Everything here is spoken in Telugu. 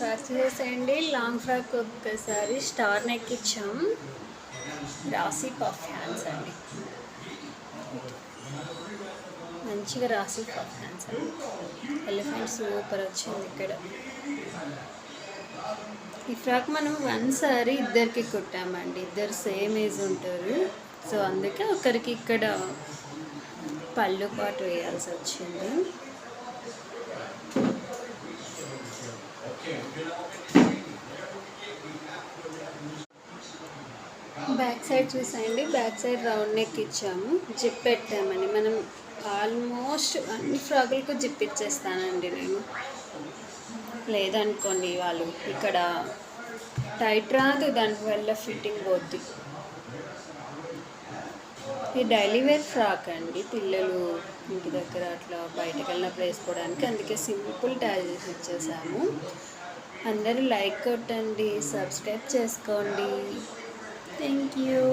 ఫ్రాక్ చేసేయండి. లాంగ్ ఫ్రాక్ ఒక్కసారి స్టార్ నెక్ ఇచ్చాం. రాసి పఫ్ హ్యాండ్స్ అండి, మంచిగా రాసి పఫ్ హ్యాండ్స్ అండి. ఎలిఫెంట్ సూపర్ వచ్చింది ఇక్కడ. ఈ ఫ్రాక్ మనం వన్ సారీ ఇద్దరికి కుట్టామండి, ఇద్దరు సేమ్ ఏజ్ ఉంటారు. సో అందుకే ఒకరికి ఇక్కడ పళ్ళు పాటు వేయాల్సి వచ్చింది. బ్యాక్ సైడ్ చూసేయండి. బ్యాక్ సైడ్ రౌండ్ నెక్ ఇచ్చాము, జిప్ పెట్టామని. మనం ఆల్మోస్ట్ అన్ని ఫ్రాకులకు జిప్ ఇచ్చేస్తానండి నేను, లేదనుకోండి వాళ్ళు ఇక్కడ టైట్ రాదు, దానివల్ల ఫిట్టింగ్ పోద్ది. ఈ డైలీ వేర్ ఫ్రాక్ అండి, పిల్లలు ఇంటి దగ్గర అట్లా బయటకు వెళ్ళినప్పుడు వేసుకోవడానికి. అందుకే సింపుల్ టై చేసి ఇచ్చేసాము. అందరూ లైక్ కొట్టండి, సబ్స్క్రైబ్ చేసుకోండి. Thank you.